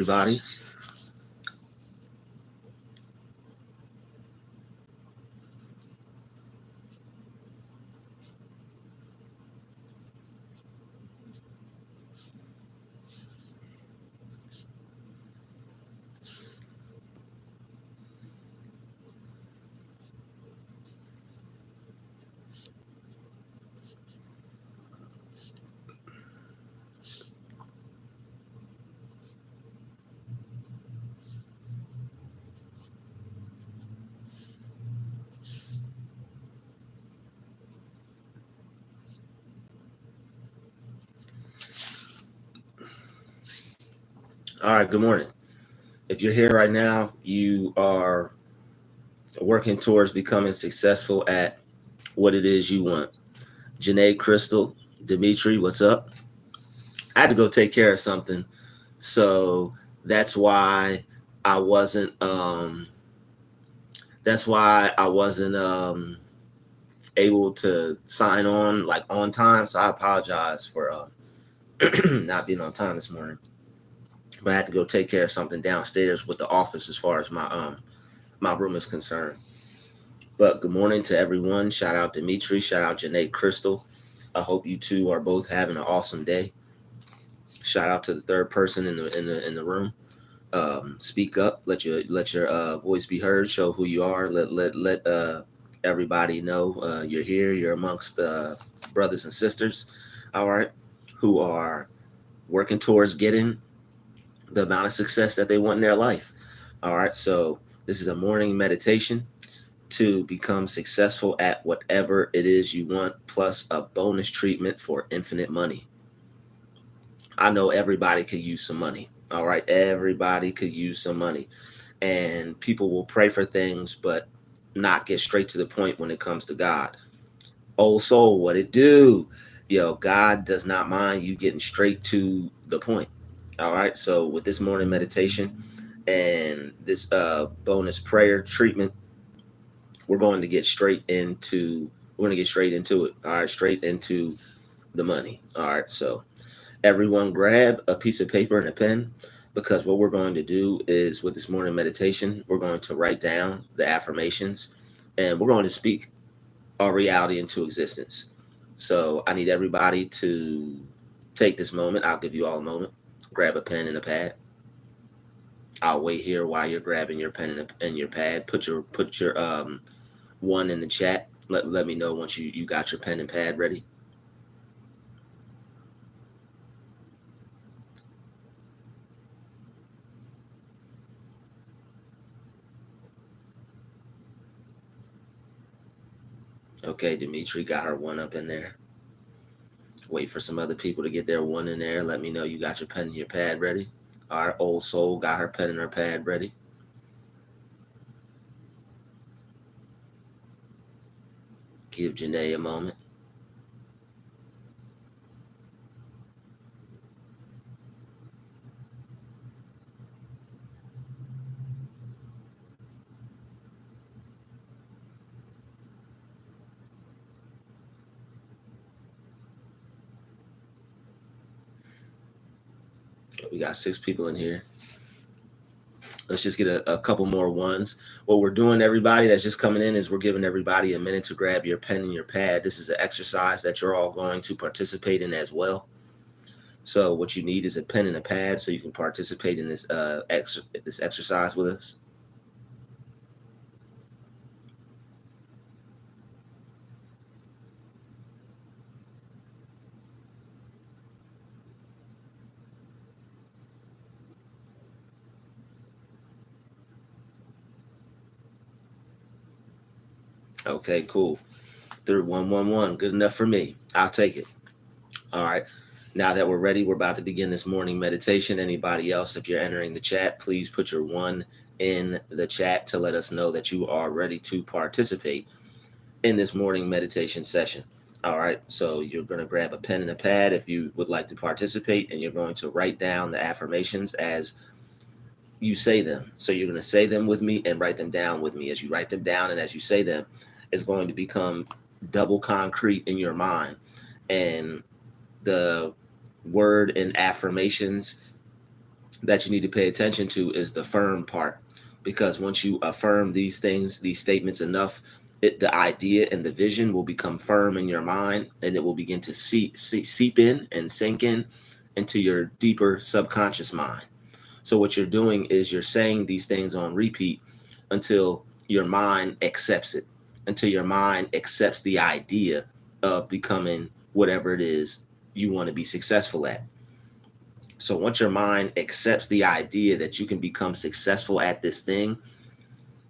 everybody. All right, good morning. If you're here right now, you are working towards becoming successful at what it is you want. Janae, Crystal, Dimitri, what's up? I had to go take care of something, so that's why I wasn't. That's why I wasn't able to sign on like on time. So I apologize for not being on time this morning. But I had to go take care of something downstairs with the office as far as my room is concerned. But good morning to everyone. Shout out Dimitri. Shout out Janae Crystal. I hope you two are both having an awesome day. Shout out to the third person in the room. Speak up. Let your voice be heard. Show who you are. Let everybody know you're here. You're amongst brothers and sisters. All right, who are working towards getting the amount of success that they want in their life. All right, so this is a morning meditation to become successful at whatever it is you want, plus a bonus treatment for infinite money. I know everybody could use some money. All right, everybody could use some money. And people will pray for things, but not get straight to the point when it comes to God. Old soul, what it do? God does not mind you getting straight to the point. All right, so with this morning meditation and this bonus prayer treatment, we're going to get straight into it. All right, straight into the money. All right, so everyone grab a piece of paper and a pen, because what we're going to do is, with this morning meditation, we're going to write down the affirmations and we're going to speak our reality into existence. So I need everybody to take this moment. I'll give you all a moment. Grab a pen and a pad. I'll wait here while you're grabbing your pen and your pad. Put your one in the chat. Let me know once you got your pen and pad ready. Okay, Dimitri got her one up in there. Wait for some other people to get their one in there. Let me know you got your pen and your pad ready. Our old soul got her pen and her pad ready. Give Janae a moment. We got 6 people in here. Let's just get a couple more ones. What we're doing, everybody that's just coming in, is we're giving everybody a minute to grab your pen and your pad. This is an exercise that you're all going to participate in as well. So what you need is a pen and a pad so you can participate in this this exercise with us. Okay, cool. 3111, good enough for me. I'll take it. All right. Now that we're ready, we're about to begin this morning meditation. Anybody else, if you're entering the chat, please put your one in the chat to let us know that you are ready to participate in this morning meditation session. All right. So you're going to grab a pen and a pad if you would like to participate, and you're going to write down the affirmations as you say them. So you're going to say them with me and write them down with me. As you write them down and as you say them, it's going to become double concrete in your mind. And the word and affirmations that you need to pay attention to is the firm part, because once you affirm these things, these statements enough, the idea and the vision will become firm in your mind, and it will begin to seep in and sink in into your deeper subconscious mind. So what you're doing is you're saying these things on repeat until your mind accepts it, until your mind accepts the idea of becoming whatever it is you want to be successful at. So once your mind accepts the idea that you can become successful at this thing,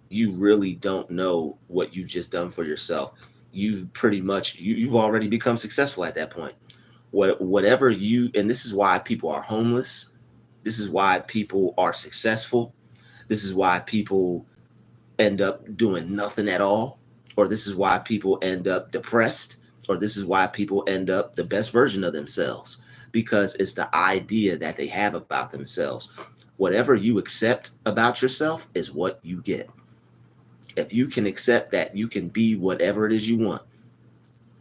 you really don't know what you've just done for yourself. You've pretty much you've already become successful at that point. Whatever you, and this is why people are homeless. This is why people are successful. This is why people end up doing nothing at all, or this is why people end up depressed, or this is why people end up the best version of themselves, because it's the idea that they have about themselves. Whatever you accept about yourself is what you get. If you can accept that you can be whatever it is you want,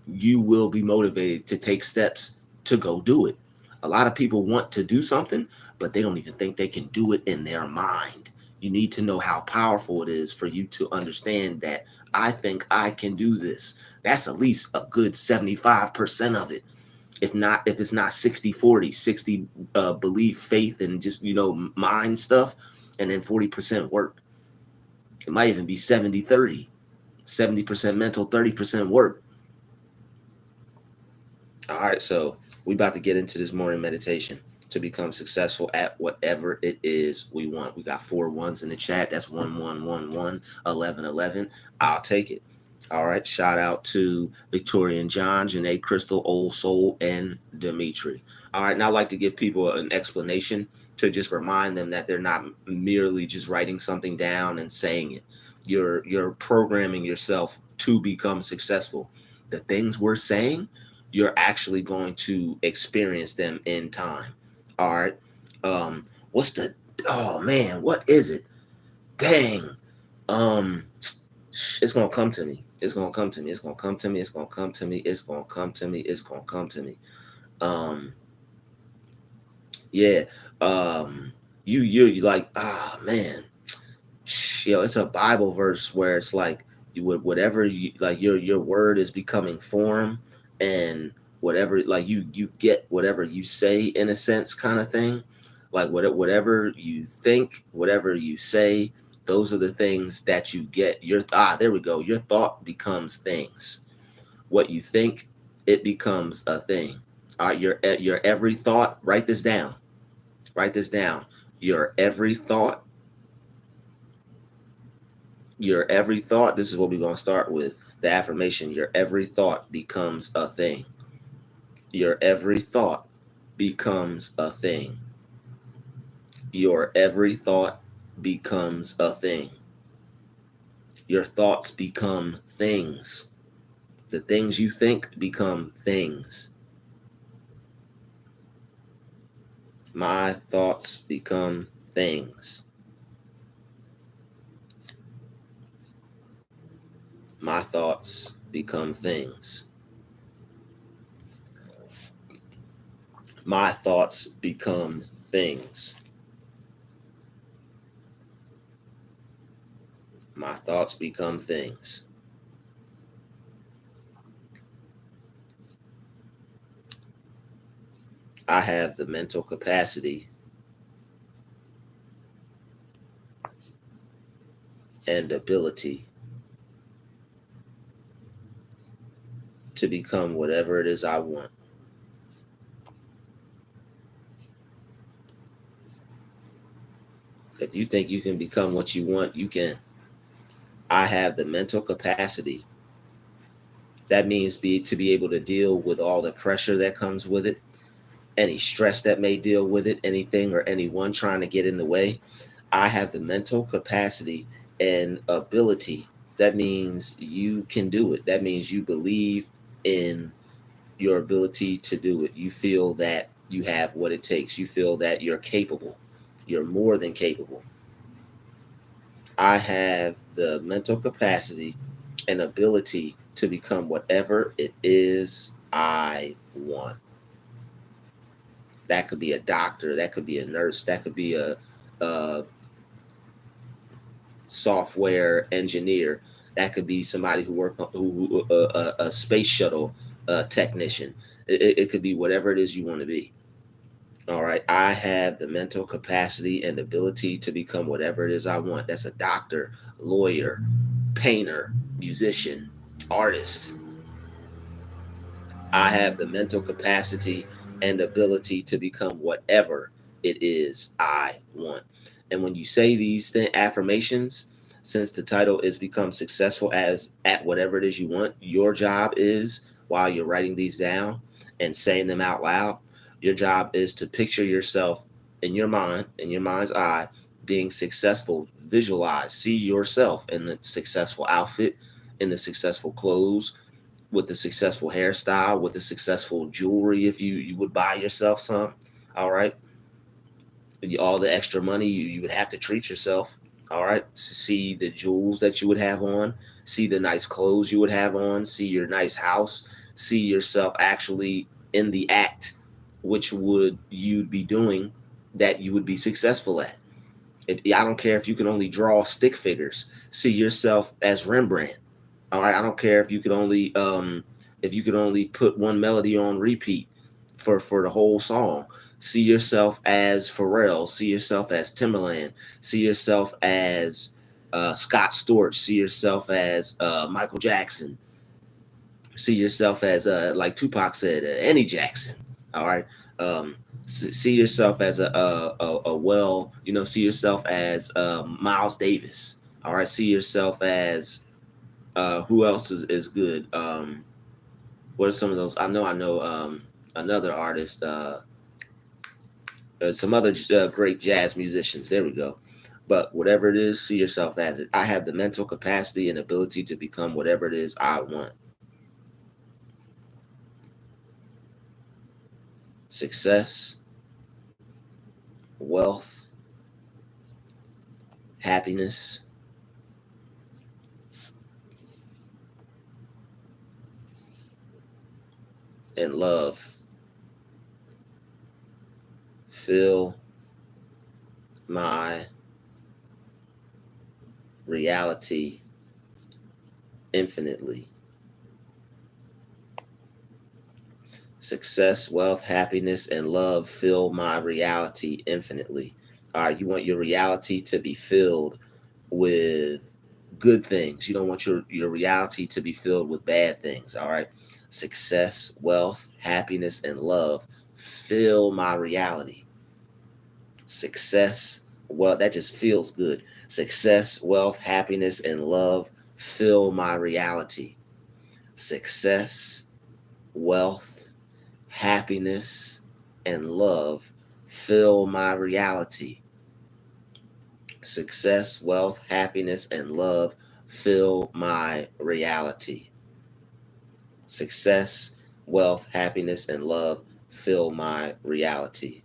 you will be motivated to take steps to go do it. A lot of people want to do something, but they don't even think they can do it in their mind. You need to know how powerful it is for you to understand that I think I can do this. That's at least a good 75% of it. If it's not 60-40, 60 belief, faith, and just, mind stuff, and then 40% work. It might even be 70-30, 70% mental, 30% work. All right, so we about to get into this morning meditation to become successful at whatever it is we want. We got 4 ones in the chat. That's 1111 1111. I'll take it. All right. Shout out to Victoria and John, Janae, Crystal, Old Soul, and Dimitri. All right. Now I'd like to give people an explanation to just remind them that they're not merely just writing something down and saying it. You're programming yourself to become successful. The things we're saying, you're actually going to experience them in time. All right. What's the, oh man, what is it? Dang. It's gonna come to me. It's gonna come to me. It's gonna come to me. It's gonna come to me. It's gonna come to me. It's gonna come to me. Um, yeah. You're like, man, it's a Bible verse where it's like you would whatever you like your word is becoming form, and whatever, like you get whatever you say, in a sense, kind of thing. Like whatever you think, whatever you say, those are the things that you get. There we go. Your thought becomes things. What you think, it becomes a thing. All right, your every thought, write this down. Write this down. Your every thought, this is what we're going to start with. The affirmation, your every thought becomes a thing. Your every thought becomes a thing. Your every thought becomes a thing. Your thoughts become things. The things you think become things. My thoughts become things. My thoughts become things. My thoughts become things. My thoughts become things. I have the mental capacity and ability to become whatever it is I want. If you think you can become what you want, you can. I have the mental capacity. That means to be able to deal with all the pressure that comes with it, any stress that may deal with it, anything or anyone trying to get in the way. I have the mental capacity and ability. That means you can do it. That means you believe in your ability to do it. You feel that you have what it takes. You feel that you're capable. You're more than capable. I have the mental capacity and ability to become whatever it is I want. That could be a doctor. That could be a nurse. That could be a software engineer. That could be somebody who work on a space shuttle technician. It could be whatever it is you want to be. All right. I have the mental capacity and ability to become whatever it is I want. That's a doctor, lawyer, painter, musician, artist. I have the mental capacity and ability to become whatever it is I want. And when you say these affirmations, since the title is become successful as at whatever it is you want, your job is while you're writing these down and saying them out loud, your job is to picture yourself in your mind, in your mind's eye, being successful. Visualize, see yourself in the successful outfit, in the successful clothes, with the successful hairstyle, with the successful jewelry, if you would buy yourself some. All right. All the extra money you would have to treat yourself. All right. See the jewels that you would have on, see the nice clothes you would have on, see your nice house, see yourself actually in the act, which would you'd be doing that you would be successful at. I don't care if you can only draw stick figures. See yourself as Rembrandt. All right, I don't care if you could only put one melody on repeat for the whole song. See yourself as Pharrell. See yourself as Timberland. See yourself as Scott Storch. See yourself as Michael Jackson. See yourself as like Tupac said, Annie Jackson. All right. See yourself as see yourself as Miles Davis. All right. See yourself as who else is good? What are some of those? I know another artist, some other great jazz musicians. There we go. But whatever it is, see yourself as it. I have the mental capacity and ability to become whatever it is I want. Success, wealth, happiness, and love fill my reality infinitely. Success, wealth, happiness, and love fill my reality infinitely. All right, you want your reality to be filled with good things. You don't want your reality to be filled with bad things. All right. Success, wealth, happiness, and love fill my reality. Success, well, that just feels good. Success, wealth, happiness, and love fill my reality. Success, wealth, happiness, and love fill my reality. Success, wealth, happiness, and love fill my reality. Success, wealth, happiness, and love fill my reality.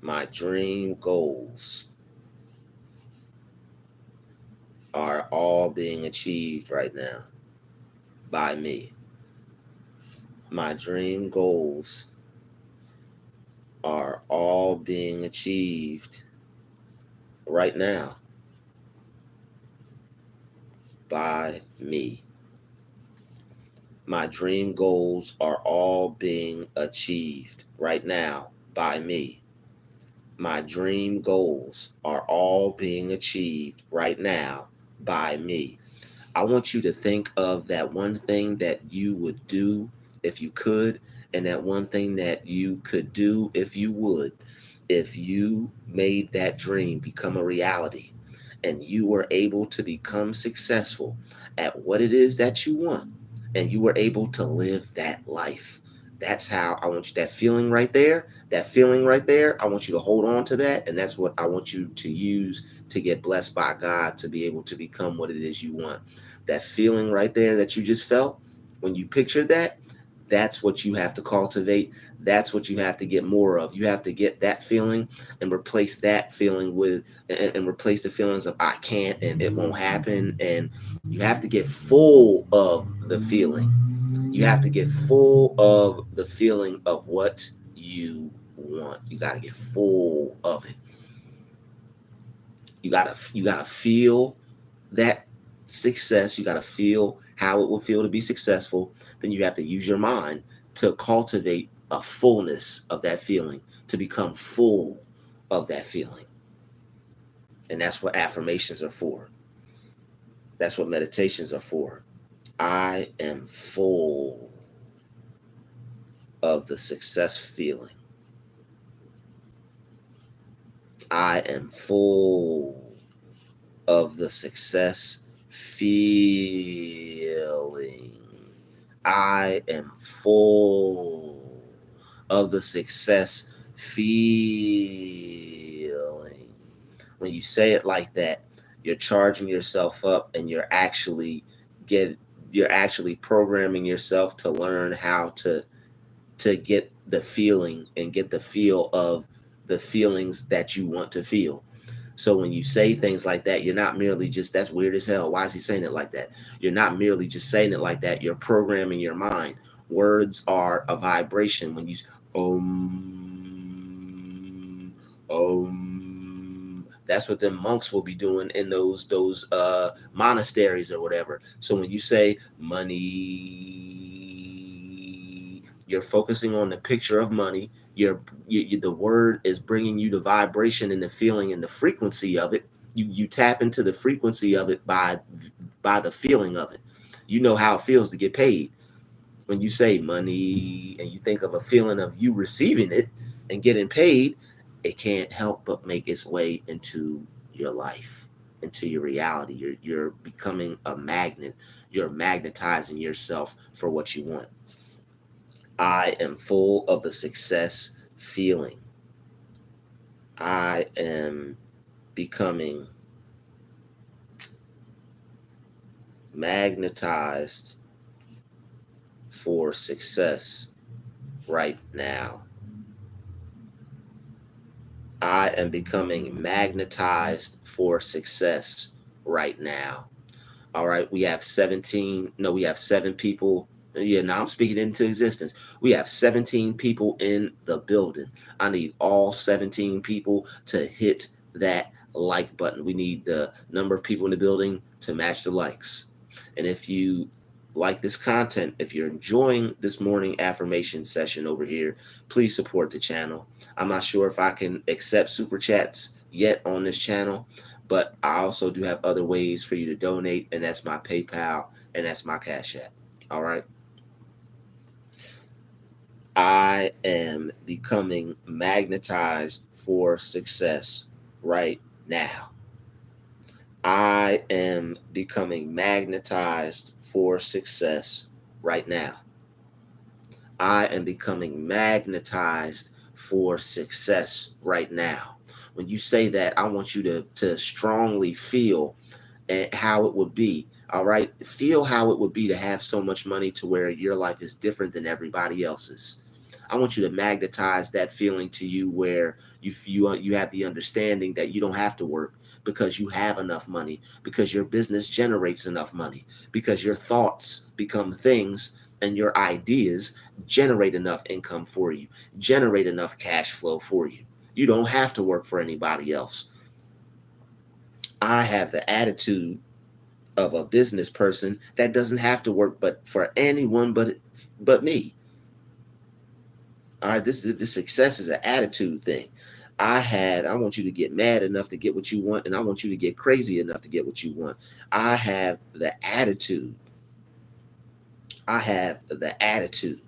My dream goals are all being achieved right now by me. My dream goals are all being achieved right now by me. My dream goals are all being achieved right now by me. My dream goals are all being achieved right now by me. I want you to think of that one thing that you would do if you could, and that one thing that you could do if you would, if you made that dream become a reality and you were able to become successful at what it is that you want, and you were able to live that life. That's how I want you, that feeling right there, I want you to hold on to that. And that's what I want you to use to get blessed by God, to be able to become what it is you want. That feeling right there that you just felt when you pictured that, that's what you have to cultivate. That's what you have to get more of. You have to get that feeling and replace that feeling with, and replace the feelings of I can't and it won't happen. And you have to get full of the feeling. You have to get full of the feeling of what you want. You got to get full of it. You gotta feel that success. You gotta feel how it will feel to be successful. Then you have to use your mind to cultivate a fullness of that feeling, to become full of that feeling. And that's what affirmations are for. That's what meditations are for. I am full of the success feeling. I am full of the success feeling. I am full of the success feeling. When you say it like that, you're charging yourself up, and you're actually programming yourself to learn how to get the feeling and get the feel of the feelings that you want to feel. So when you say things like that, you're not merely just, that's weird as hell. Why is he saying it like that? You're not merely just saying it like that. You're programming your mind. Words are a vibration. When you that's what the monks will be doing in those monasteries or whatever. So when you say money, you're focusing on the picture of money. The word is bringing you the vibration and the feeling and the frequency of it. You tap into the frequency of it by the feeling of it. You know how it feels to get paid. When you say money and you think of a feeling of you receiving it and getting paid, it can't help but make its way into your life, into your reality. You're becoming a magnet. You're magnetizing yourself for what you want. I am full of the success feeling. I am becoming magnetized for success right now. I am becoming magnetized for success right now. All right, we have 7 people. Yeah, now I'm speaking into existence. We have 17 people in the building. I need all 17 people to hit that like button. We need the number of people in the building to match the likes. And if you like this content, if you're enjoying this morning affirmation session over here, please support the channel. I'm not sure if I can accept super chats yet on this channel, but I also do have other ways for you to donate, and that's my PayPal and that's my Cash App. All right. I am becoming magnetized for success right now. I am becoming magnetized for success right now. I am becoming magnetized for success right now. When you say that, I want you to strongly feel how it would be. All right. Feel how it would be to have so much money to where your life is different than everybody else's. I want you to magnetize that feeling to you where you have the understanding that you don't have to work because you have enough money, because your business generates enough money, because your thoughts become things and your ideas generate enough income for you, generate enough cash flow for you. You don't have to work for anybody else. I have the attitude of a business person that doesn't have to work but for anyone but me. All right, this success is an attitude thing. I want you to get mad enough to get what you want, and I want you to get crazy enough to get what you want. I have the attitude. I have the attitude.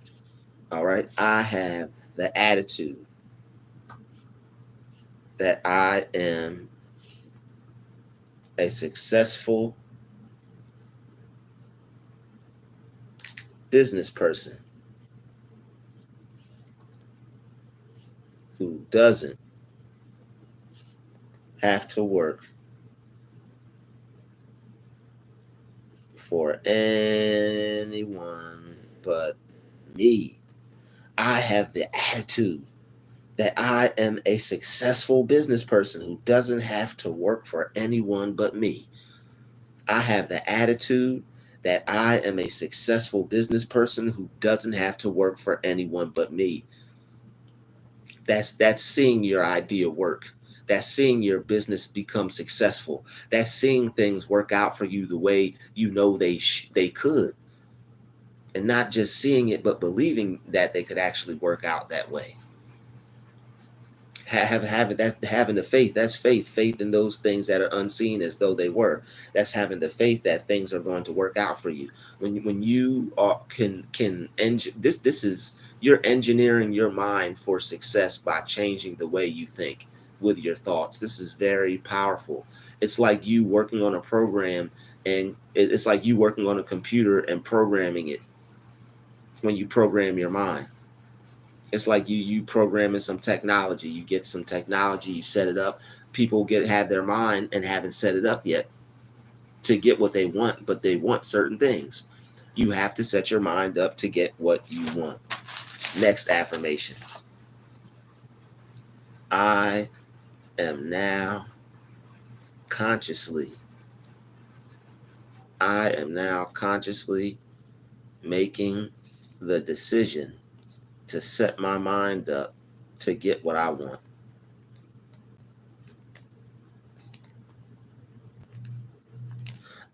All right. I have the attitude that I am a successful business person who doesn't have to work for anyone but me. I have the attitude that I am a successful business person who doesn't have to work for anyone but me. I have the attitude that I am a successful business person who doesn't have to work for anyone but me. That's seeing your idea work. That's seeing your business become successful. That's seeing things work out for you the way you know they could, and not just seeing it but believing that they could actually work out that way. That's having the faith. That's faith in those things that are unseen as though they were. That's having the faith that things are going to work out for you. When you are this is, you're engineering your mind for success by changing the way you think with your thoughts. This is very powerful. It's like you working on a program, and it's like you working on a computer and programming it. When you program your mind, it's like you programming some technology. You get some technology, you set it up. People have their mind and haven't set it up yet to get what they want, but they want certain things. You have to set your mind up to get what you want. Next affirmation. I am now consciously I am now consciously making the decision to set my mind up to get what I want.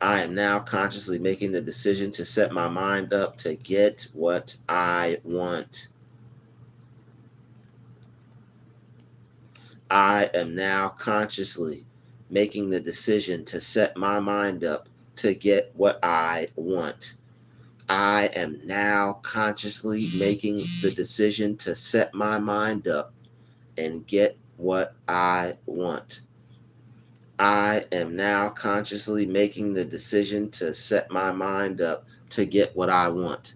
I am now consciously making the decision to set my mind up to get what I want. I am now consciously making the decision to set my mind up to get what I want. I am now consciously making the decision to set my mind up and get what I want. I am now consciously making the decision to set my mind up to get what I want.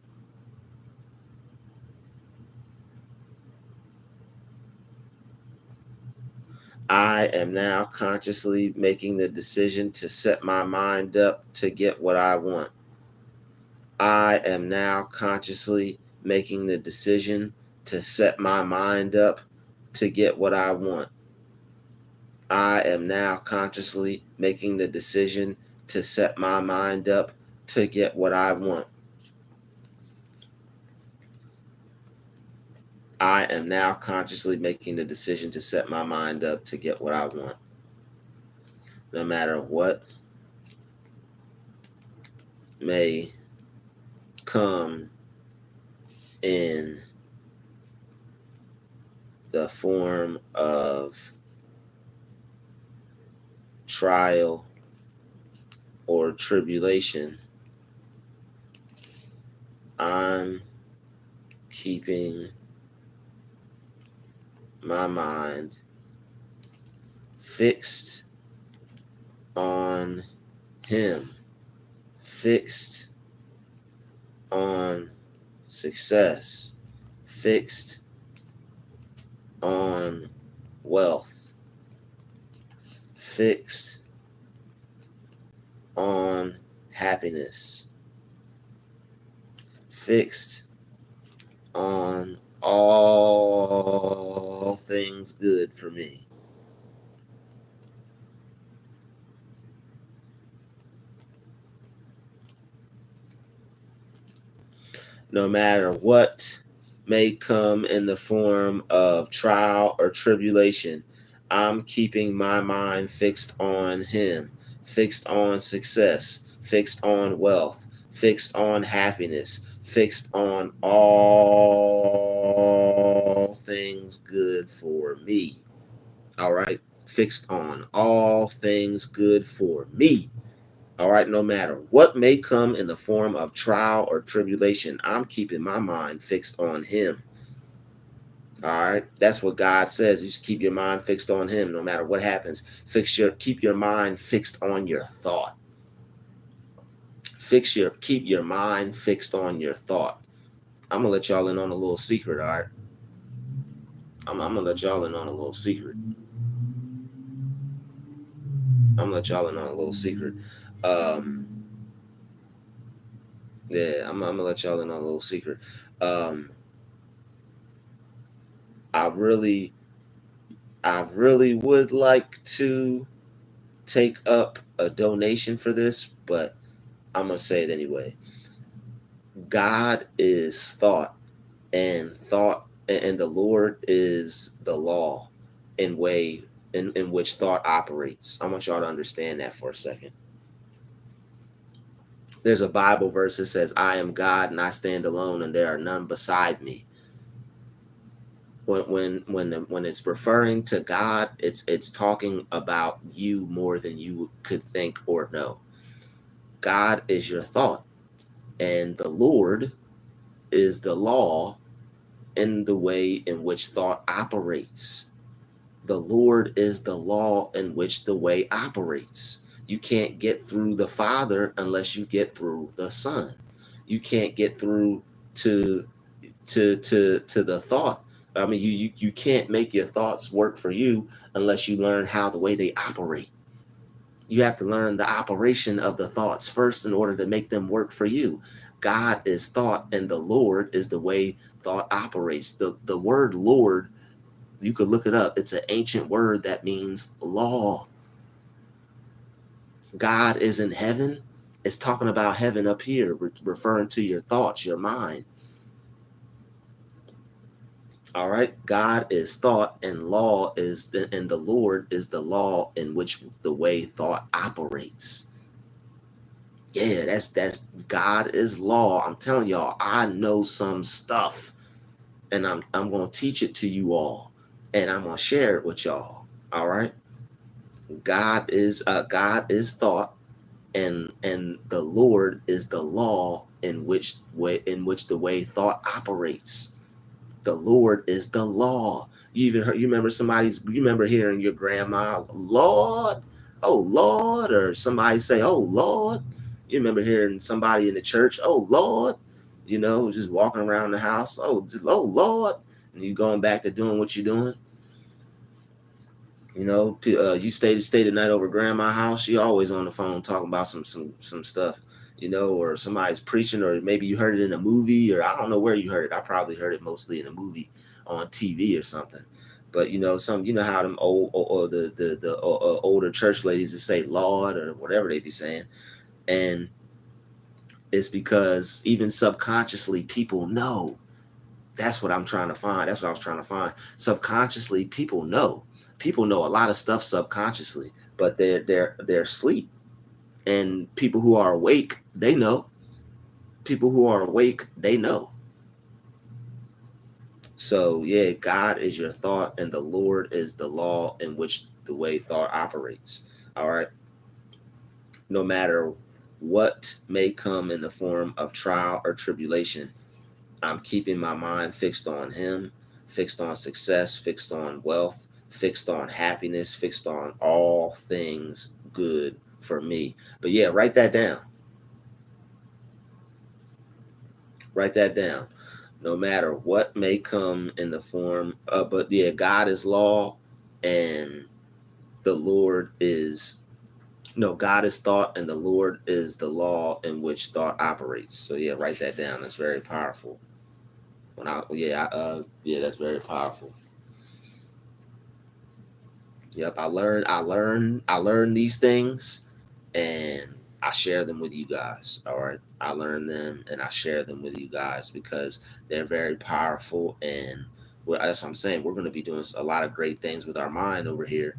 I am now consciously making the decision to set my mind up to get what I want. I am now consciously making the decision to set my mind up to get what I want. I am now consciously making the decision to set my mind up to get what I want. I am now consciously making the decision to set my mind up to get what I want. No matter what may come in the form of trial or tribulation, I'm keeping my mind fixed on Him, fixed on success, fixed on wealth, fixed on happiness, fixed on all things good for me. No matter what may come in the form of trial or tribulation, I'm keeping my mind fixed on Him, fixed on success, fixed on wealth, fixed on happiness, fixed on all things good for me. All right. Fixed on all things good for me. All right. No matter what may come in the form of trial or tribulation, I'm keeping my mind fixed on Him. All right. That's what God says. You should keep your mind fixed on Him no matter what happens. Keep your mind fixed on your thought. Keep your mind fixed on your thought. I'm gonna let y'all in on a little secret, all right? I'm gonna let y'all in on a little secret. Um, yeah, I'm gonna let y'all in on a little secret. Um, I really, I really would like to take up a donation for this, but I'm gonna say it anyway. God is thought, and the Lord is the law in way in which thought operates. I want y'all to understand that for a second. There's a Bible verse that says, I am God and I stand alone and there are none beside me. When it's referring to God, it's talking about you more than you could think or know. God is your thought, and the Lord is the law in the way in which thought operates. The Lord is the law in which the way operates. You can't get through the Father unless you get through the Son. You can't get through to the thought. I mean, you can't make your thoughts work for you unless you learn how the way they operate. You have to learn the operation of the thoughts first in order to make them work for you. God is thought, and the Lord is the way thought operates. The word Lord, you could look it up. It's an ancient word that means law. God is in heaven. It's talking about heaven up here, referring to your thoughts, your mind. All right. God is thought, and the Lord is the law in which the way thought operates. Yeah, that's God is law. I'm telling y'all, I know some stuff, and I'm gonna teach it to you all, and I'm gonna share it with y'all. All right. God is thought, and the Lord is the law in which the way thought operates. The Lord is the law. You remember hearing your grandma, Lord, oh Lord, or somebody say, oh Lord. You remember hearing somebody in the church, oh Lord, just walking around the house, oh Lord, and you going back to doing what you're doing. You stay the night over grandma's house. She always on the phone talking about some stuff, or somebody's preaching, or maybe you heard it in a movie, or I don't know where you heard it. I probably heard it mostly in a movie on TV or something. But how them old or the older church ladies that say Lord or whatever they be saying, and it's because even subconsciously people know. That's what I'm trying to find. That's what I was trying to find. Subconsciously, people know. People know a lot of stuff subconsciously, but they're asleep. And people who are awake, they know. People who are awake, they know. So yeah, God is your thought, and the Lord is the law in which the way thought operates. All right. No matter what may come in the form of trial or tribulation, I'm keeping my mind fixed on Him, fixed on success, fixed on wealth, fixed on happiness, fixed on all things good for me. But yeah, write that down. Write that down. No matter what may come in the form of, but yeah, God is law, and the Lord is, no, God is thought, and the Lord is the law in which thought operates. So yeah, write that down. That's very powerful. That's very powerful. Yep, I learned these things, and I share them with you guys. All right. I learned them and I share them with you guys because they're very powerful, and that's what I'm saying. We're going to be doing a lot of great things with our mind over here.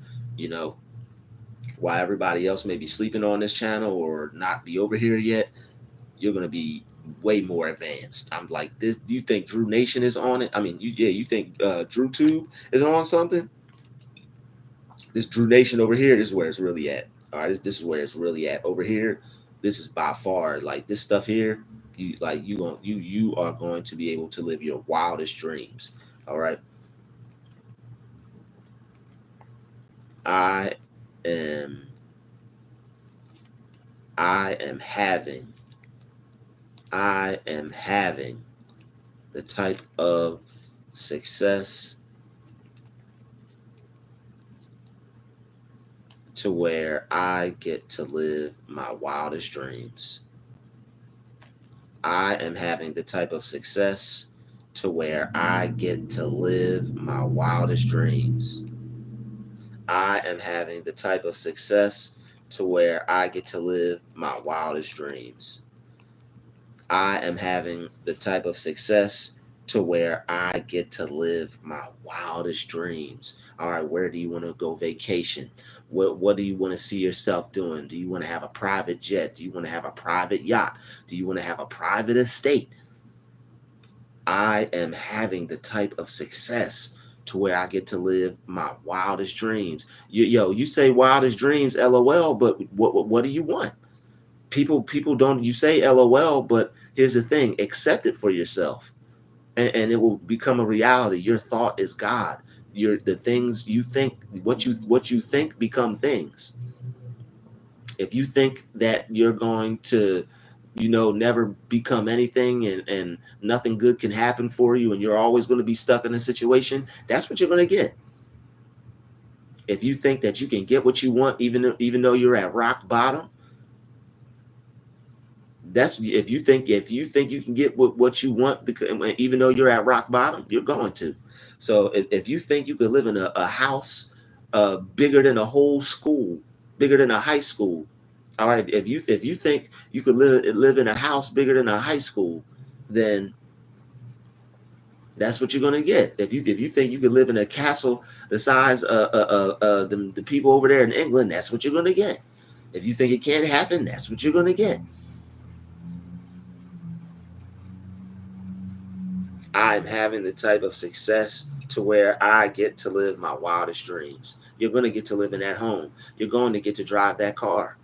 While everybody else may be sleeping on this channel or not be over here yet, you're going to be way more advanced. I'm like this. Do you think Dru-Nation is on it? I mean, you think DruTube is on something? This Dru-Nation over here, this is where it's really at. All right, this is where it's really at. Over here, this is by far, like, this stuff here. You are going to be able to live your wildest dreams. All right. I am I am having I am having the type of success to where I get to live my wildest dreams. I am having the type of success to where I get to live my wildest dreams. I am having the type of success to where I get to live my wildest dreams. I am having the type of success to where I get to live my wildest dreams. All right, where do you want to go vacation? What do you want to see yourself doing? Do you want to have a private jet? Do you want to have a private yacht? Do you want to have a private estate? I am having the type of success to where I get to live my wildest dreams. You say wildest dreams, LOL, but what do you want? People don't, you say LOL, but here's the thing, accept it for yourself, and it will become a reality. Your thought is God. The things you think, what you think become things. If you think that you're going to, never become anything, and nothing good can happen for you, and you're always going to be stuck in a situation, that's what you're going to get. If you think that you can get what you want, even though you're at rock bottom, that's, if you think you can get what you want, because even though you're at rock bottom, you're going to. So if you think you could live in a house bigger than a whole school, bigger than a high school, all right, if you think you could live in a house bigger than a high school, then that's what you're gonna get. If you think you could live in a castle the size the people over there in England, that's what you're gonna get. If you think it can't happen, that's what you're gonna get. I'm having the type of success to where I get to live my wildest dreams. You're going to get to live in that home. You're going to get to drive that car.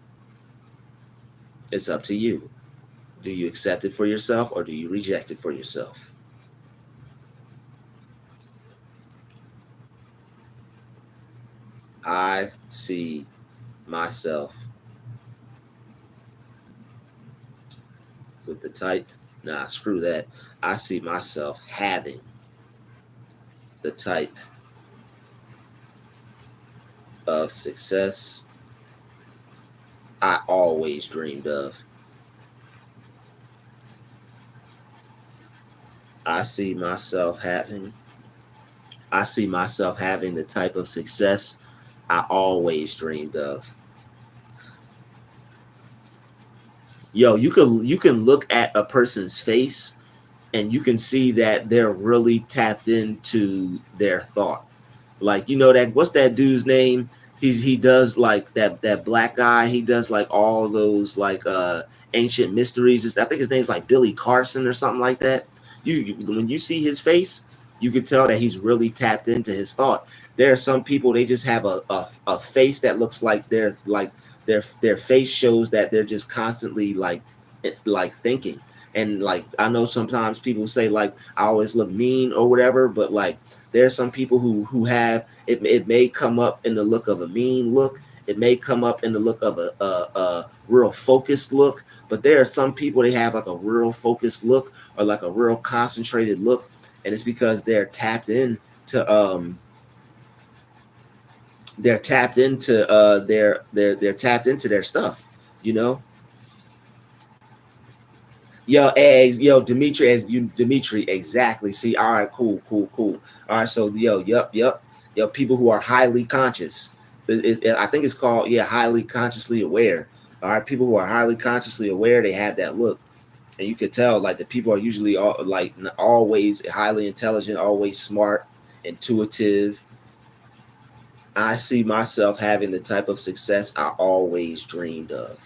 It's up to you. Do you accept it for yourself, or do you reject it for yourself? I see myself with the type, nah, screw that. I see myself having the type of success I always dreamed of. I see myself having I see myself having the type of success I always dreamed of. You can look at a person's face, and you can see that they're really tapped into their thought. Like, that, what's that dude's name? He does like that black guy. He does like all those like ancient mysteries. I think his name's like Billy Carson or something like that. When you see his face, you can tell that he's really tapped into his thought. There are some people, they just have a face that looks like they're like their face shows that they're just constantly like thinking. And like, I know sometimes people say like I always look mean or whatever, but like there's some people who have it. It may come up in the look of a mean look. It may come up in the look of a real focused look. But there are some people, they have like a real focused look, or like a real concentrated look, and it's because they're tapped into they're tapped into their stuff, you know. Dimitri, exactly. See, all right, cool. All right, so yo, people who are highly conscious. I think it's called, highly consciously aware. All right, people who are highly consciously aware, they have that look, and you could tell like the people are usually always highly intelligent, always smart, intuitive. I see myself having the type of success I always dreamed of.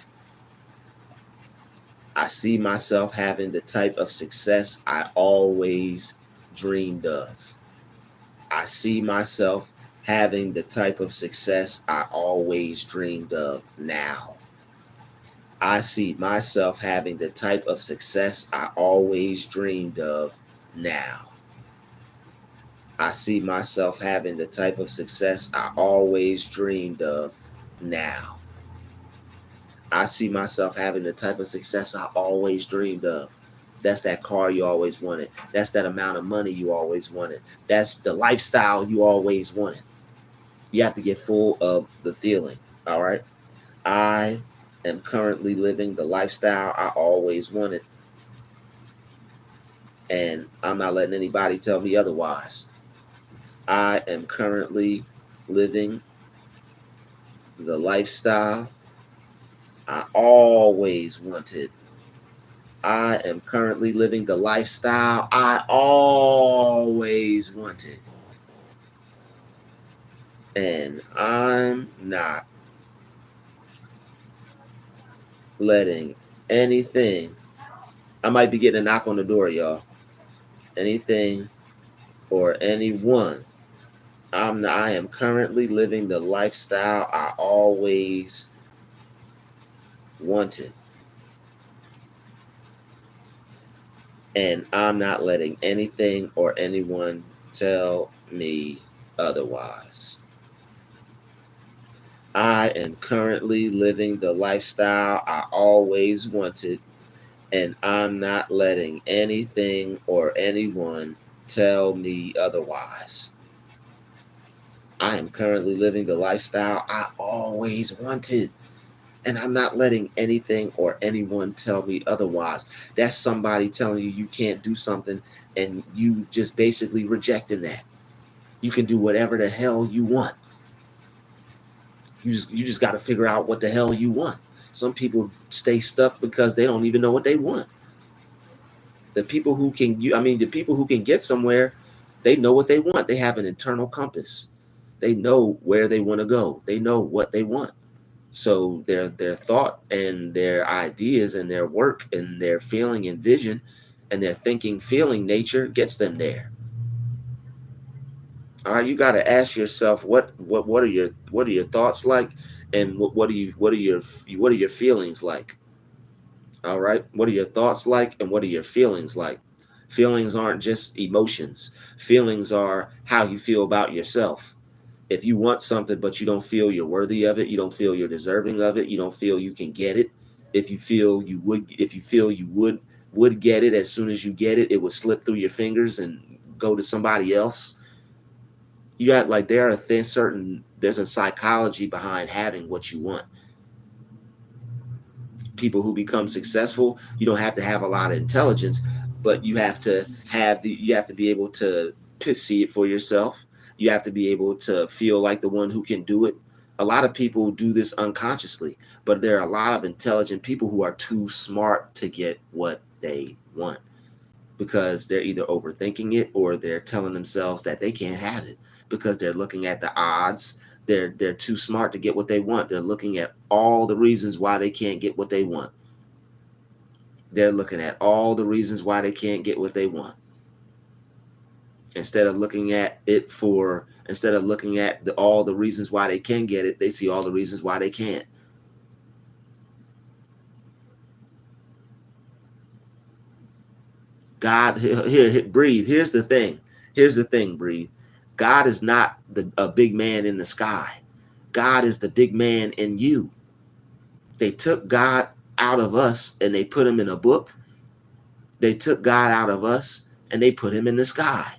I see myself having the type of success I always dreamed of. I see myself having the type of success I always dreamed of now. I see myself having the type of success I always dreamed of now. I see myself having the type of success I always dreamed of now. I see myself having the type of success I always dreamed of. That's that car you always wanted. That's that amount of money you always wanted. That's the lifestyle you always wanted. You have to get full of the feeling. All right. I am currently living the lifestyle I always wanted. And I'm not letting anybody tell me otherwise. I am currently living the lifestyle I always wanted. I am currently living the lifestyle I always wanted. And I'm not letting anything. I might be getting a knock on the door, y'all. Anything or anyone. I am currently living the lifestyle I always wanted. And I'm not letting anything or anyone tell me otherwise. I am currently living the lifestyle I always wanted, and I'm not letting anything or anyone tell me otherwise. I am currently living the lifestyle I always wanted, and I'm not letting anything or anyone tell me otherwise. That's somebody telling you you can't do something, and you just basically rejecting that. You can do whatever the hell you want. You just got to figure out what the hell you want. Some people stay stuck because they don't even know what they want. The people who can the people who can get somewhere, they know what they want. They have an internal compass. They know where they want to go. They know what they want. So their thought and their ideas and their work and their feeling and vision and their thinking, feeling nature gets them there. All right, you got to ask yourself what are your thoughts like, and what are your feelings like? All right, what are your thoughts like, and what are your feelings like? Feelings aren't just emotions. Feelings are how you feel about yourself. If you want something but you don't feel you're worthy of it, you don't feel you're deserving of it, you don't feel you can get it. If you feel you would get it, as soon as you get it, it would slip through your fingers and go to somebody else. You got like there's a psychology behind having what you want. People who become successful, you don't have to have a lot of intelligence, but you have to be able to see it for yourself. You have to be able to feel like the one who can do it. A lot of people do this unconsciously, but there are a lot of intelligent people who are too smart to get what they want, because they're either overthinking it or they're telling themselves that they can't have it because they're looking at the odds. They're too smart to get what they want. They're looking at all the reasons why they can't get what they want. They're looking at all the reasons why they can't get what they want. Instead of looking at all the reasons why they can get it, they see all the reasons why they can't. God, here, breathe. Here's the thing, breathe. God is not a big man in the sky. God is the big man in you. They took God out of us and they put him in a book. They took God out of us and they put him in the sky.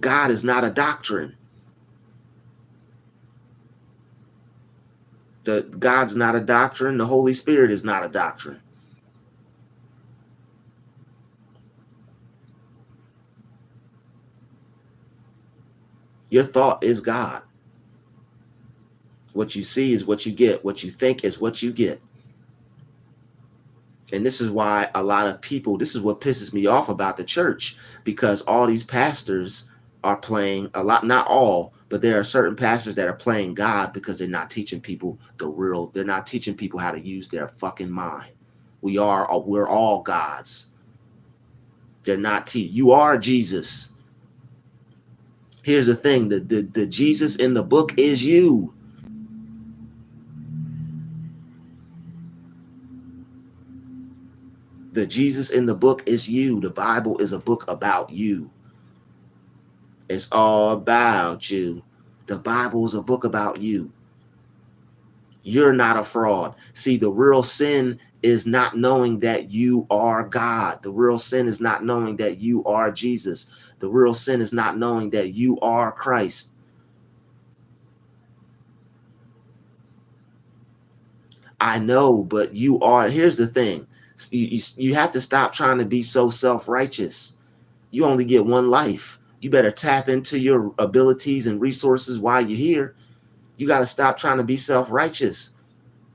God is not a doctrine. God's not a doctrine. The Holy Spirit is not a doctrine. Your thought is God. What you see is what you get. What you think is what you get. And this is why a lot of people, this is what pisses me off about the church, because all these pastors are playing a lot, not all, but there are certain pastors that are playing God because they're not teaching people they're not teaching people how to use their fucking mind. We're all gods. They're not you are Jesus. Here's the thing, the Jesus in the book is you. The Jesus in the book is you. The Bible is a book about you. It's all about you. The Bible is a book about you. You're not a fraud. See, the real sin is not knowing that you are God. The real sin is not knowing that you are Jesus. The real sin is not knowing that you are Christ. I know, but you are. Here's the thing. You have to stop trying to be so self-righteous. You only get one life. You better tap into your abilities and resources while you're here. You got to stop trying to be self-righteous.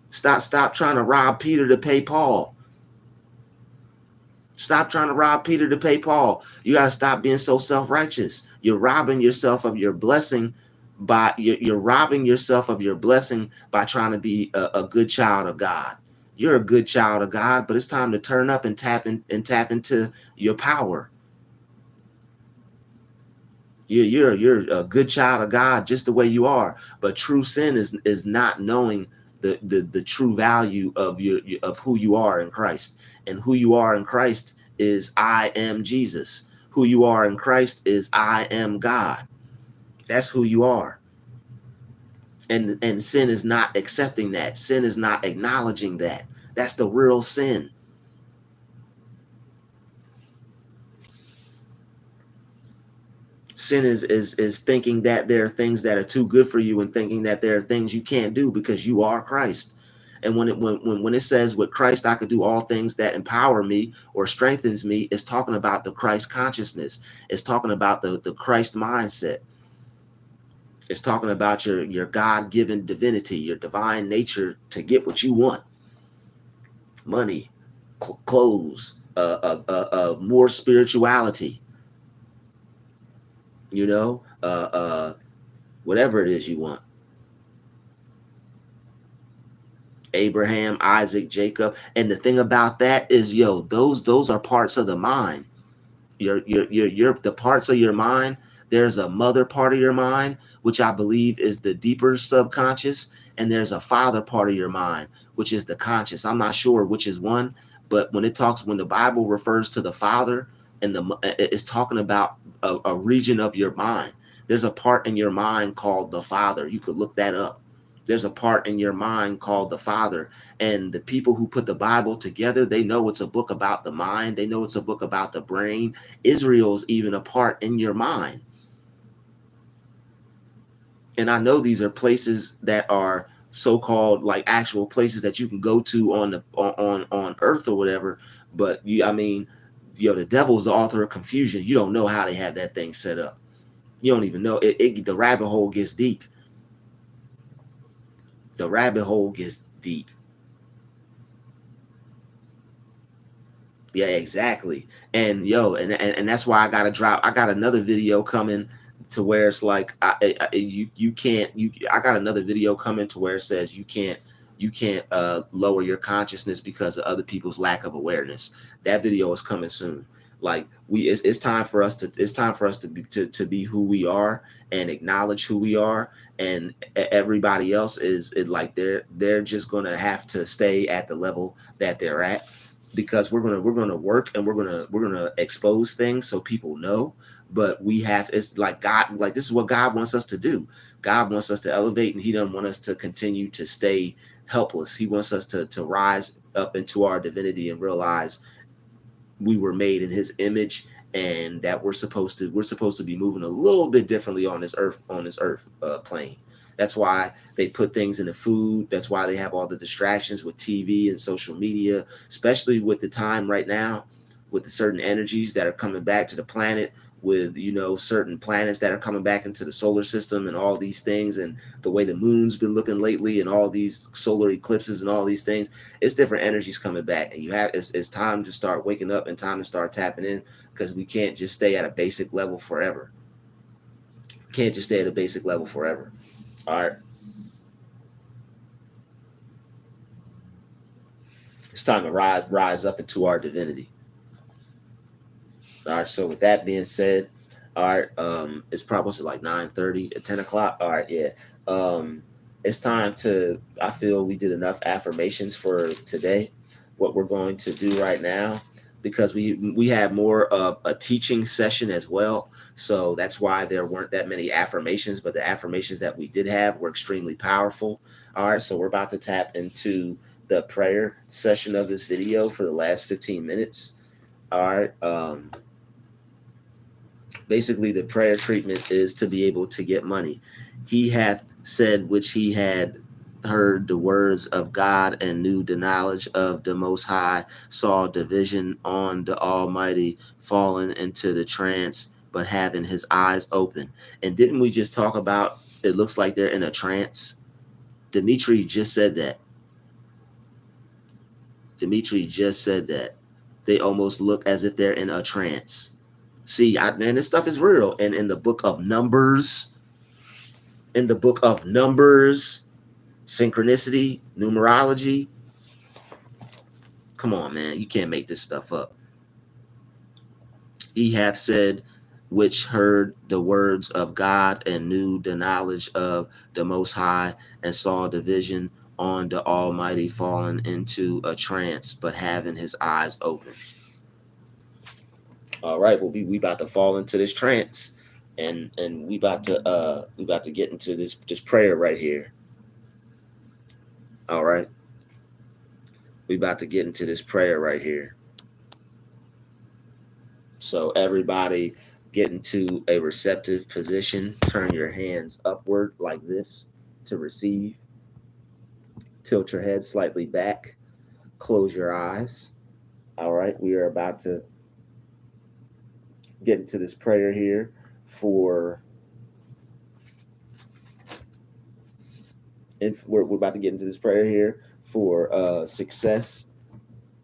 Stop trying to rob Peter to pay Paul. Stop trying to rob Peter to pay Paul. You got to stop being so self-righteous. You're robbing yourself of your blessing by you're robbing yourself of your blessing by trying to be a good child of God. You're a good child of God, but it's time to turn up and tap into your power. You're a good child of God just the way you are. But true sin is not knowing the true value of of who you are in Christ. And who you are in Christ is I am Jesus. Who you are in Christ is I am God. That's who you are. And sin is not accepting that. Sin is not acknowledging that. That's the real sin. Sin is thinking that there are things that are too good for you and thinking that there are things you can't do because you are Christ. And when it says with Christ I could do all things that empower me or strengthens me, it's talking about the Christ consciousness. It's talking about the Christ mindset. It's talking about your God-given divinity, your divine nature to get what you want. Money, clothes, more spirituality, whatever it is you want. Abraham, Isaac, Jacob. And the thing about that is, those are parts of the mind. Your the parts of your mind. There's a mother part of your mind, which I believe is the deeper subconscious, and there's a father part of your mind, which is the conscious. I'm not sure which is one, but when the Bible refers to the father, and it's talking about a region of your mind. There's a part in your mind called the father. You could look that up. There's a part in your mind called the Father. And the people who put the Bible together, they know it's a book about the mind. They know it's a book about the brain. Israel's even a part in your mind. And I know these are places that are so-called like actual places that you can go to on earth or whatever. But the devil's the author of confusion. You don't know how they have that thing set up. You don't even know. The rabbit hole gets deep. The rabbit hole gets deep. Yeah, exactly. And and that's why I got another video coming to where it's like you can't I got another video coming to where it says you can't lower your consciousness because of other people's lack of awareness. That video is coming soon. Like it's time for us to be who we are and acknowledge who we are, and everybody else is like they're just gonna have to stay at the level that they're at, because we're gonna work and we're gonna expose things so people know. But it's like God, like this is what God wants us to do. God wants us to elevate, and He doesn't want us to continue to stay helpless. He wants us to rise up into our divinity and realize we were made in His image, and that we're supposed to be moving a little bit differently on this earth plane. That's why they put things in the food. That's why they have all the distractions with TV and social media, especially with the time right now, with the certain energies that are coming back to the planet, with certain planets that are coming back into the solar system and all these things, and the way the moon's been looking lately and all these solar eclipses and all these things. It's different energies coming back, and it's time to start waking up and time to start tapping in, because we can't just stay at a basic level forever. Can't just stay at a basic level forever. All right. It's time to rise up into our divinity. All right. So with that being said, all right, it's probably like 9:30 at 10 o'clock. All right, yeah. It's time I feel we did enough affirmations for today. What we're going to do right now, because we have more of a teaching session as well. So that's why there weren't that many affirmations, but the affirmations that we did have were extremely powerful. All right, so we're about to tap into the prayer session of this video for the last 15 minutes. All right. Basically, the prayer treatment is to be able to get money. He hath said which he had heard the words of God and knew the knowledge of the Most High, saw division on the Almighty, fallen into the trance, but having his eyes open. And didn't we just talk about it looks like they're in a trance. Dimitri just said that. Dimitri just said that. They almost look as if they're in a trance. See, man, this stuff is real. And in the book of Numbers, synchronicity, numerology, come on, man, you can't make this stuff up. He hath said, which heard the words of God and knew the knowledge of the Most High, and saw the vision on the Almighty fallen into a trance, but having his eyes open. All right, well, we about to fall into this trance, and we about to get into this prayer right here. All right, we about to get into this prayer right here. So everybody get into a receptive position. Turn your hands upward like this to receive. Tilt your head slightly back. Close your eyes. All right, we are about to get into this prayer here for. We're about to get into this prayer here for success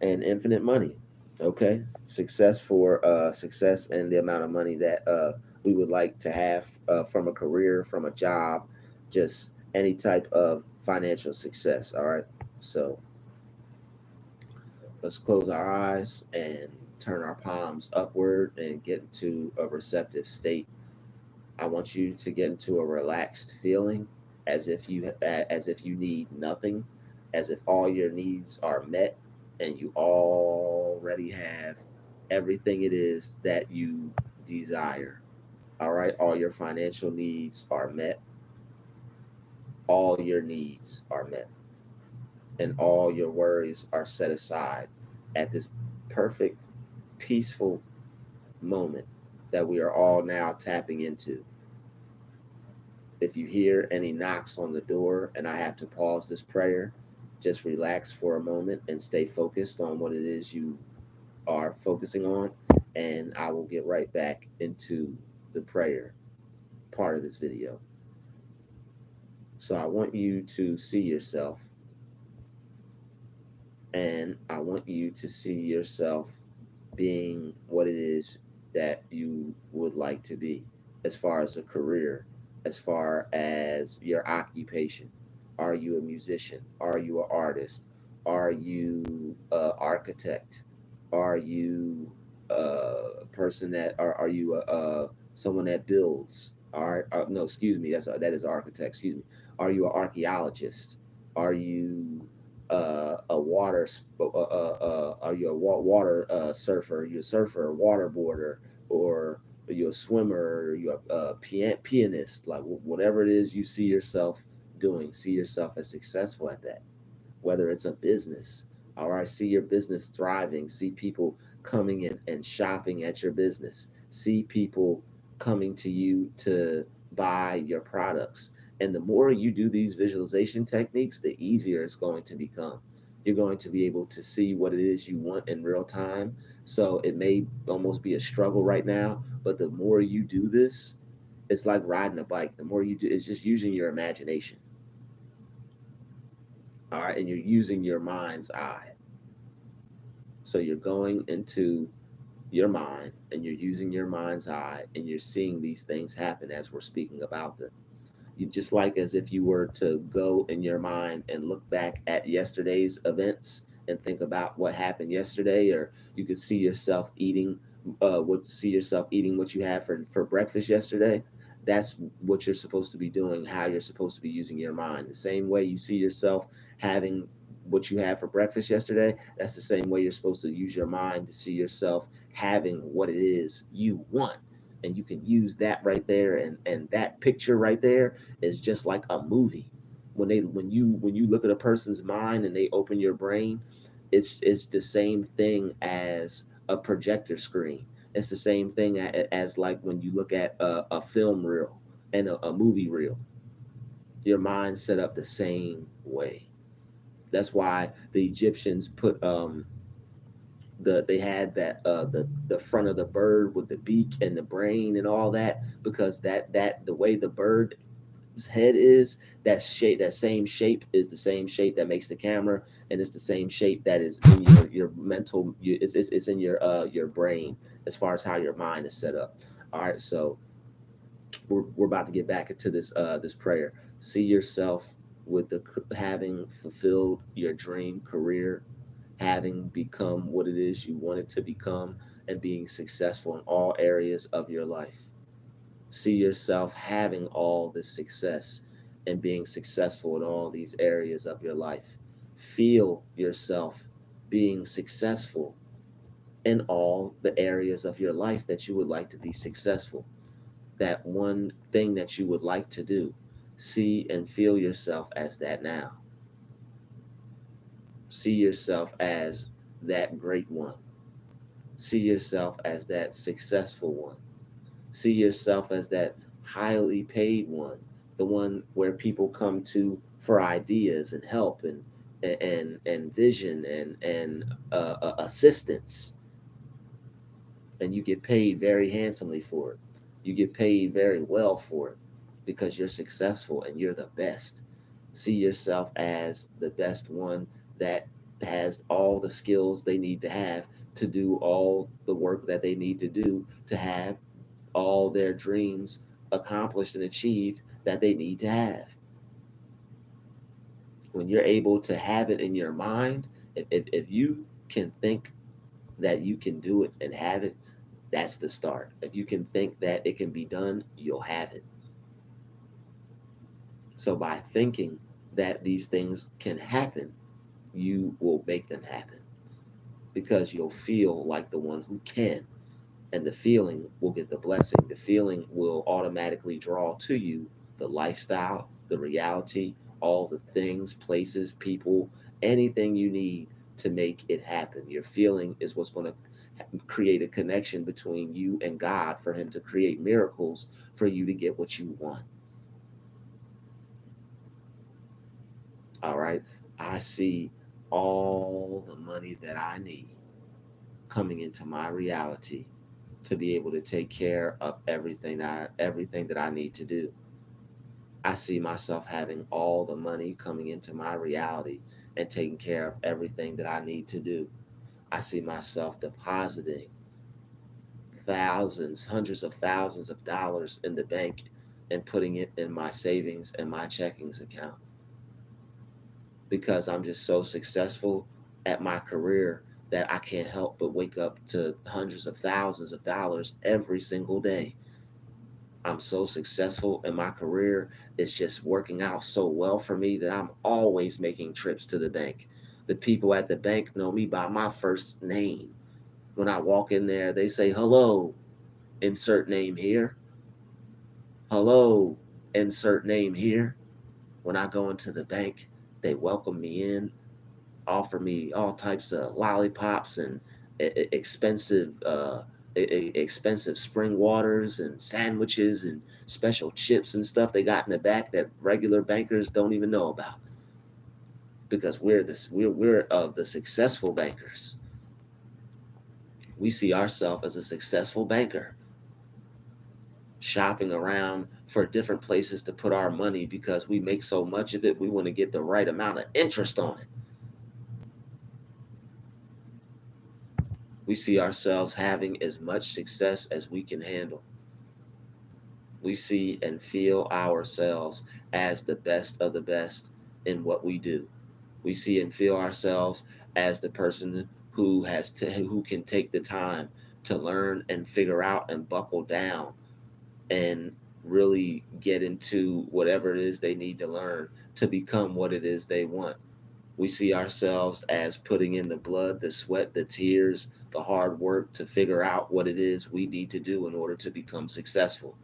and infinite money. Okay, success for success and the amount of money that we would like to have from a career, from a job, just any type of financial success. All right, so let's close our eyes and turn our palms upward and get into a receptive state. I want you to get into a relaxed feeling, as if you need nothing, as if all your needs are met, and you already have everything it is that you desire. All right, all your financial needs are met. All your needs are met, and all your worries are set aside at this perfect, peaceful moment that we are all now tapping into. If you hear any knocks on the door and I have to pause this prayer, just relax for a moment and stay focused on what it is you are focusing on, and I will get right back into the prayer part of this video. So I want you to see yourself, and I want you to see yourself being what it is that you would like to be, as far as a career, as far as your occupation. Are you a musician? Are you an artist? Are you an architect? Are you a person that are you someone that builds? All right, no, excuse me, that is architect. Excuse me. Are you an archaeologist? Are you a water are you a water surfer? Are you a surfer, a waterboarder, or are you a swimmer? Are you a pianist? Like whatever it is you see yourself doing, see yourself as successful at that. Whether it's a business, all right, see your business thriving, see people coming in and shopping at your business, see people coming to you to buy your products. And the more you do these visualization techniques, the easier it's going to become. You're going to be able to see what it is you want in real time. So it may almost be a struggle right now, but the more you do this, it's like riding a bike. The more you do, it's just using your imagination. All right, and you're using your mind's eye. So you're going into your mind and you're using your mind's eye and you're seeing these things happen as we're speaking about them. You just like as if you were to go in your mind and look back at yesterday's events and think about what happened yesterday, or you could see yourself eating what you had for breakfast yesterday. That's what you're supposed to be doing, how you're supposed to be using your mind. The same way you see yourself having what you had for breakfast yesterday, that's the same way you're supposed to use your mind to see yourself having what it is you want. And you can use that right there, and that picture right there is just like a movie. When you look at a person's mind and they open your brain, it's the same thing as a projector screen. It's the same thing as like when you look at a film reel and a movie reel. Your mind set up the same way. That's why the Egyptians put they had that the front of the bird with the beak and the brain and all that, because that the way the bird head is, that shape, that same shape is the same shape that makes the camera, and it's the same shape that is in your mental. It's in your brain as far as how your mind is set up. All right, so we're about to get back into this prayer. See yourself with the having fulfilled your dream career, having become what it is you wanted to become, and being successful in all areas of your life. See yourself having all this success and being successful in all these areas of your life. Feel yourself being successful in all the areas of your life that you would like to be successful. That one thing that you would like to do. See and feel yourself as that now. See yourself as that great one. See yourself as that successful one. See yourself as that highly paid one, the one where people come to for ideas and help and vision and assistance, and you get paid very handsomely for it. You get paid very well for it because you're successful and you're the best. See yourself as the best one that has all the skills they need to have to do all the work that they need to do to have all their dreams accomplished and achieved that they need to have. When you're able to have it in your mind, if you can think that you can do it and have it, that's the start. If you can think that it can be done, you'll have it. So by thinking that these things can happen, you will make them happen because you'll feel like the one who can. And the feeling will get the blessing. The feeling will automatically draw to you the lifestyle, the reality, all the things, places, people, anything you need to make it happen. Your feeling is what's going to create a connection between you and God for Him to create miracles for you to get what you want. All right. I see all the money that I need coming into my reality to be able to take care of everything that I need to do. I see myself having all the money coming into my reality and taking care of everything that I need to do. I see myself depositing thousands, hundreds of thousands of dollars in the bank and putting it in my savings and my checkings account because I'm just so successful at my career that I can't help but wake up to hundreds of thousands of dollars every single day. I'm so successful in my career. It's just working out so well for me that I'm always making trips to the bank. The people at the bank know me by my first name. When I walk in there, they say, hello, insert name here. Hello, insert name here. When I go into the bank, they welcome me in, offer me all types of lollipops and expensive expensive spring waters and sandwiches and special chips and stuff they got in the back that regular bankers don't even know about because we're of the successful bankers. We see ourselves as a successful banker shopping around for different places to put our money because we make so much of it we want to get the right amount of interest on it. We see ourselves having as much success as we can handle. We see and feel ourselves as the best of the best in what we do. We see and feel ourselves as the person who can take the time to learn and figure out and buckle down and really get into whatever it is they need to learn to become what it is they want. We see ourselves as putting in the blood, the sweat, the tears, the hard work to figure out what it is we need to do in order to become successful.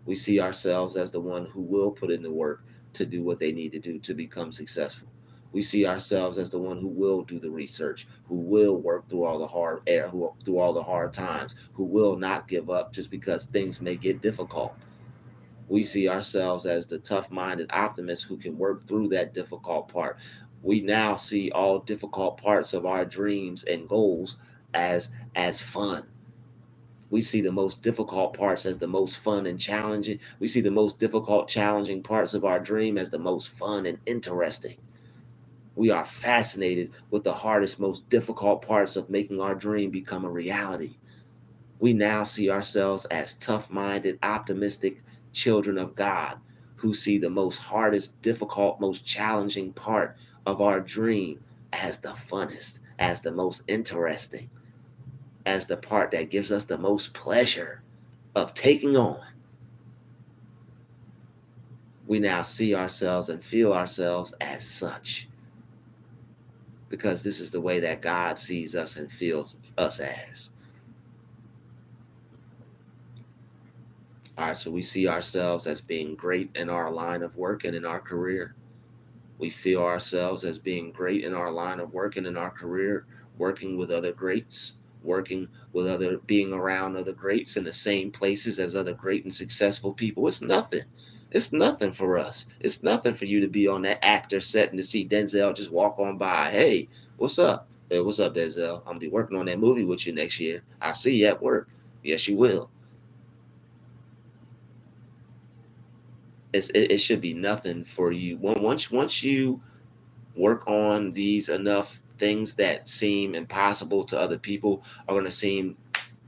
We see ourselves as the one who will put in the work to do what they need to do to become successful. We see ourselves as the one who will do the research, who will work through all the hard air, who through all the hard times, who will not give up just because things may get difficult. We see ourselves as the tough-minded optimist who can work through that difficult part. We now see all difficult parts of our dreams and goals as fun. We see the most difficult parts as the most fun and challenging. We see the most difficult, challenging parts of our dream as the most fun and interesting. We are fascinated with the hardest, most difficult parts of making our dream become a reality. We now see ourselves as tough minded, optimistic children of God who see the most hardest, difficult, most challenging part of our dream as the funnest, as the most interesting, as the part that gives us the most pleasure of taking on. We now see ourselves and feel ourselves as such because this is the way that God sees us and feels us as. All right, so we see ourselves as being great in our line of work and in our career. We feel ourselves as being great in our line of work and in our career, working with other greats, working with other, being around other greats in the same places as other great and successful people. It's nothing. It's nothing for us. It's nothing for you to be on that actor set and to see Denzel just walk on by. Hey, what's up? Hey, what's up, Denzel? I'm gonna be working on that movie with you next year. I'll see you at work. Yes, you will. It should be nothing for you. Once you work on these enough, things that seem impossible to other people are going to seem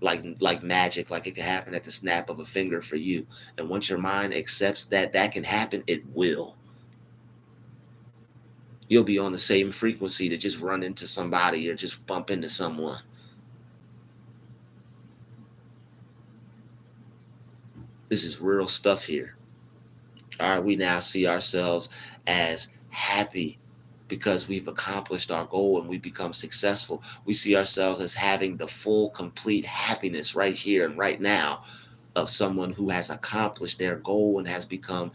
like magic, like it can happen at the snap of a finger for you. And once your mind accepts that that can happen, it will. You'll be on the same frequency to just run into somebody or just bump into someone. This is real stuff here. All right, we now see ourselves as happy because we've accomplished our goal and we become successful. We see ourselves as having the full, complete happiness right here and right now of someone who has accomplished their goal and has become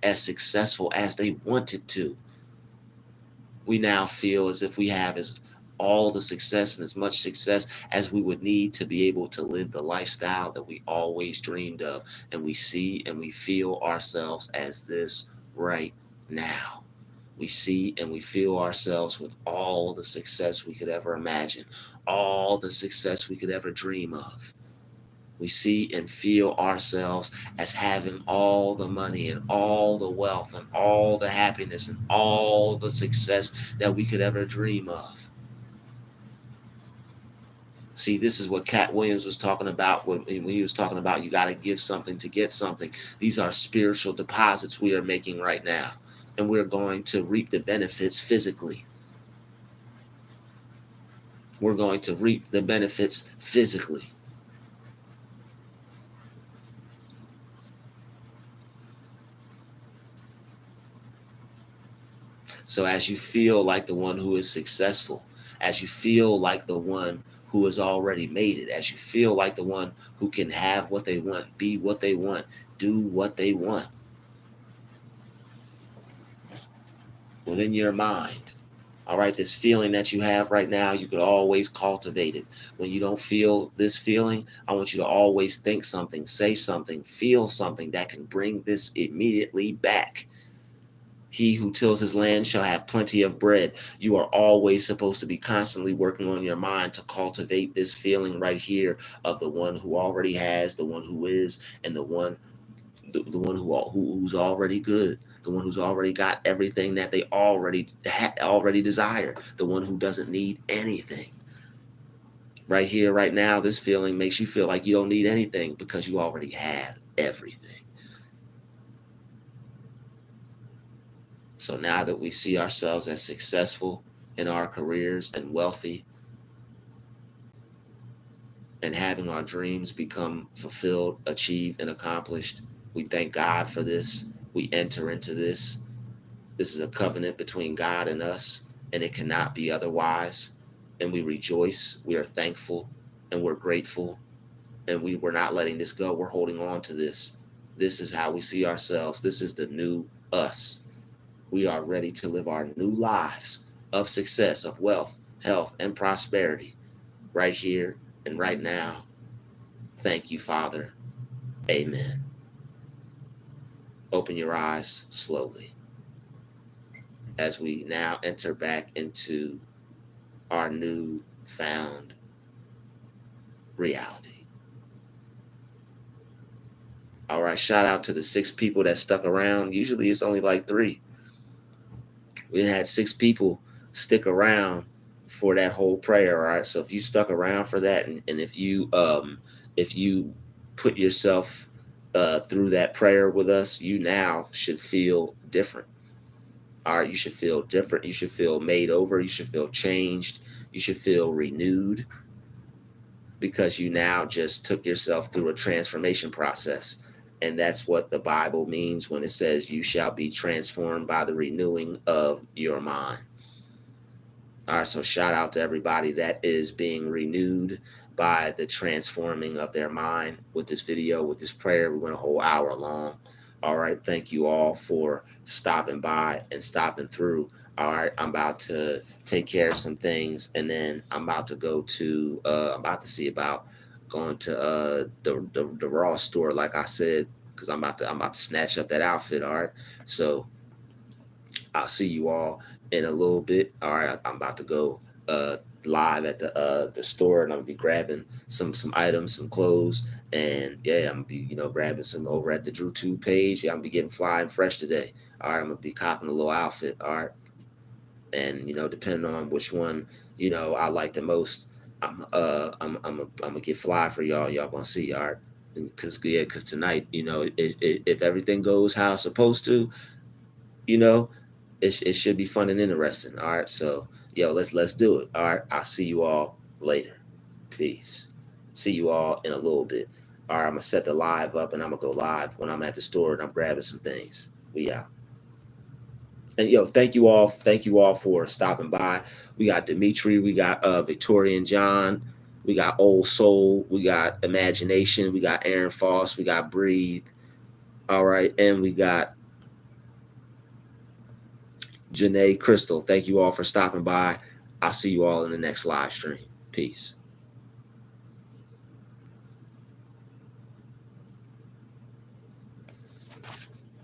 as successful as they wanted to. We now feel as if we have as all the success and as much success as we would need to be able to live the lifestyle that we always dreamed of. And we see and we feel ourselves as this right now. We see and we feel ourselves with all the success we could ever imagine, all the success we could ever dream of. We see and feel ourselves as having all the money and all the wealth and all the happiness and all the success that we could ever dream of. See, this is what Cat Williams was talking about when he was talking about you got to give something to get something. These are spiritual deposits we are making right now, and we're going to reap the benefits physically. We're going to reap the benefits physically. So as you feel like the one who is successful, as you feel like the one who has already made it, as you feel like the one who can have what they want, be what they want, do what they want within your mind. All right, this feeling that you have right now, you could always cultivate it. When you don't feel this feeling, I want you to always think something, say something, feel something that can bring this immediately back. He who tills his land shall have plenty of bread. You are always supposed to be constantly working on your mind to cultivate this feeling right here of the one who already has, the one who is, and the one who's already good, the one who's already got everything that they already desire, the one who doesn't need anything. Right here, right now, this feeling makes you feel like you don't need anything because you already have everything. So now that we see ourselves as successful in our careers and wealthy and having our dreams become fulfilled, achieved, and accomplished, we thank God for this. We enter into this. This is a covenant between God and us, and it cannot be otherwise. And we rejoice, we are thankful, and we're grateful. And we're not letting this go. We're holding on to this. This is how we see ourselves. This is the new us. We are ready to live our new lives of success, of wealth, health, and prosperity right here and right now. Thank you, Father. Amen. Open your eyes slowly as we now enter back into our new found reality. All right, shout out to the 6 people that stuck around. Usually it's only like 3. We had 6 people stick around for that whole prayer. All right, so if you stuck around for that, and if you put yourself through that prayer with us, you now should feel different. All right, you should feel different. You should feel made over. You should feel changed. You should feel renewed, because you now just took yourself through a transformation process. And that's what the Bible means when it says, you shall be transformed by the renewing of your mind. All right, so shout out to everybody that is being renewed by the transforming of their mind with this video, with this prayer. We went a whole hour long. All right, thank you all for stopping by and stopping through. All right, I'm about to take care of some things, and then I'm about to go to I'm about to see about going to the Raw store, like I said, because I'm about to snatch up that outfit. All right, so I'll see you all in a little bit. All right, I'm about to go live at the store, and I'm gonna be grabbing some items, some clothes, and yeah, I'm gonna be grabbing some over at the Drew2 page. Yeah, I'm gonna be getting fly and fresh today. All right, I'm gonna be copping a little outfit. All right, and depending on which one I like the most, I'm gonna get fly for y'all. Y'all gonna see. All right. Because tonight, if everything goes how it's supposed to, you know, it should be fun and interesting. All right, so yo, let's do it. All right, I'll see you all later. Peace. See you all in a little bit. All right, I'm gonna set the live up, and I'm gonna go live when I'm at the store and I'm grabbing some things. We out. And yo, thank you all for stopping by. We got Dimitri, we got Victorian John, we got Old Soul, we got Imagination, we got Aaron Foss, we got Breathe. All right, and we got Janae Crystal. Thank you all for stopping by. I'll see you all in the next live stream. Peace.